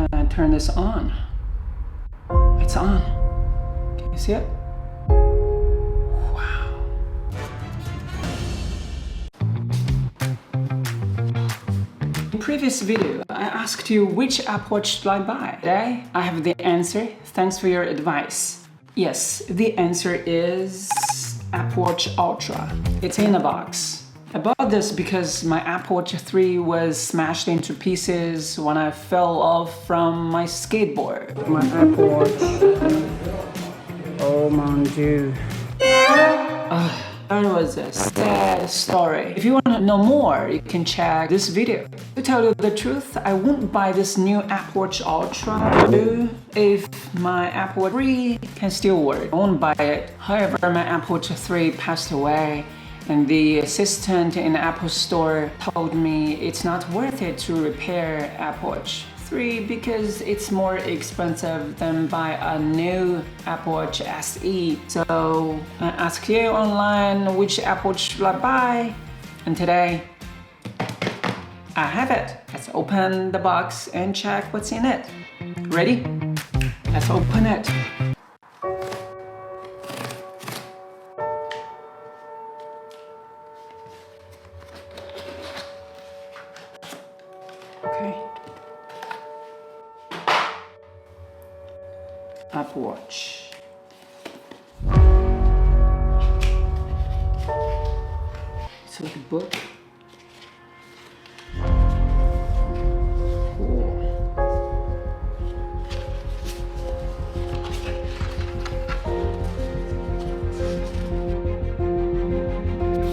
can I turn this on? It's on. Can you see it? Wow. In previous video, I asked you which Apple Watch should I buy. Today, I have the answer. Thanks for your advice. Yes, the answer is Apple Watch Ultra. It's in a box. I bought this because my Apple Watch 3 was smashed into pieces when I fell off from my skateboard. My Apple Watch. Oh mon dieu. That was a sad story. If you want to know more, you can check this video. To tell you the truth, I won't buy this new Apple Watch Ultra if my Apple Watch 3 can still work. I won't buy it. However, my Apple Watch 3 passed away, and the assistant in the Apple Store told me it's not worth it to repair Apple Watch 3 because it's more expensive than buy a new Apple Watch SE. So I asked you online which Apple Watch should I buy, and today I have it. Let's open the box and check what's in it. Ready? Let's open it. Okay. Apple Watch. It's like a book. Cool.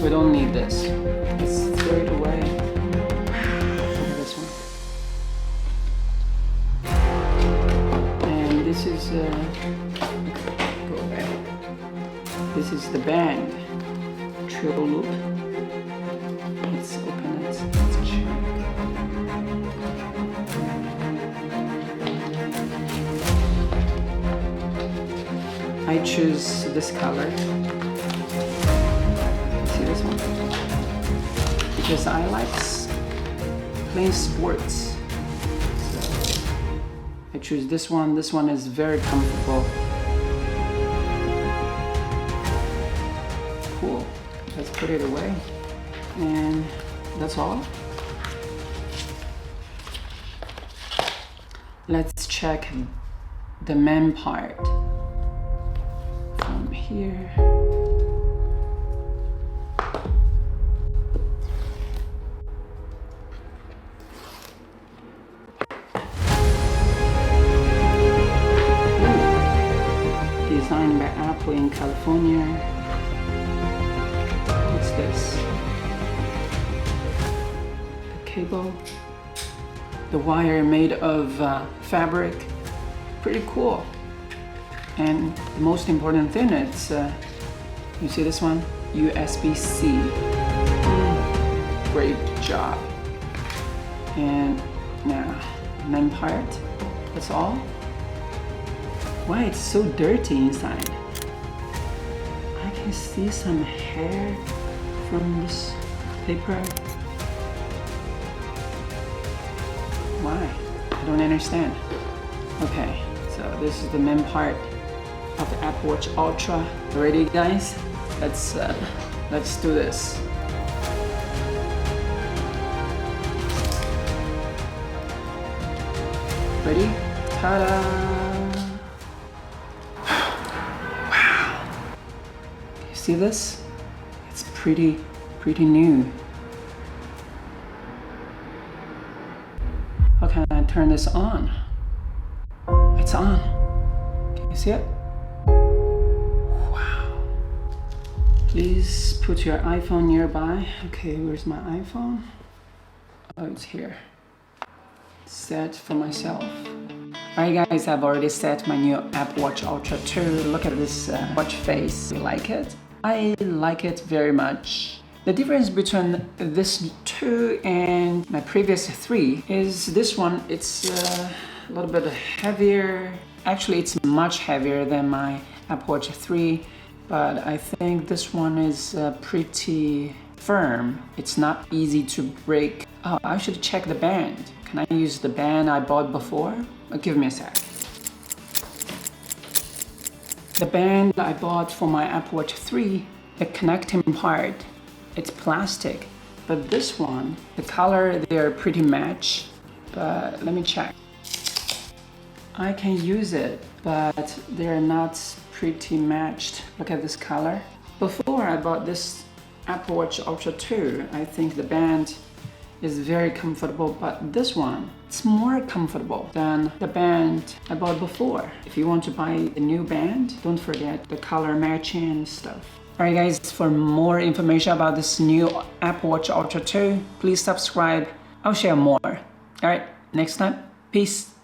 We don't need this. Let's throw it away. This one. And this is go back. This is the band. Triple loop. Let's open it. Let's check. I choose this color. See this one? Because I like plain sports. So I choose this one. This one is very comfortable. Cool. Let's put it away. And that's all. Let's check the main part from here. Designed by Apple in California. What's this? Cable, the wire made of fabric, pretty cool. And the most important thing, it's you see this one, USB-C. Great job. And now main part, that's all. Why it's so dirty inside? I can see some hair from this paper. Why? I don't understand. Okay, so this is the main part of the Apple Watch Ultra. Ready, guys? Let's do this. Ready? Ta-da! Wow! You see this? It's pretty new. How can I turn this on? It's on. Can you see it? Wow. Please put your iPhone nearby. Okay, where's my iPhone? Oh, it's here. Set for myself. Alright guys, I've already set my new Apple Watch Ultra 2. Look at this watch face. You like it? I like it very much. The difference between this 2 and my previous 3 is this one, it's a little bit heavier. Actually, it's much heavier than my Apple Watch 3, but I think this one is pretty firm. It's not easy to break. Oh, I should check the band. Can I use the band I bought before? Give me a sec. The band I bought for my Apple Watch 3, the connecting part, it's plastic. But this one, the color, they're pretty match. But let me check. I can use it, but they're not pretty matched. Look at this color. Before I bought this Apple Watch Ultra 2, I think the band is very comfortable, but this one, it's more comfortable than the band I bought before. If you want to buy a new band, don't forget the color matching stuff. Alright guys, for more information about this new Apple Watch Ultra 2, please subscribe. I'll share more. Alright, next time, peace.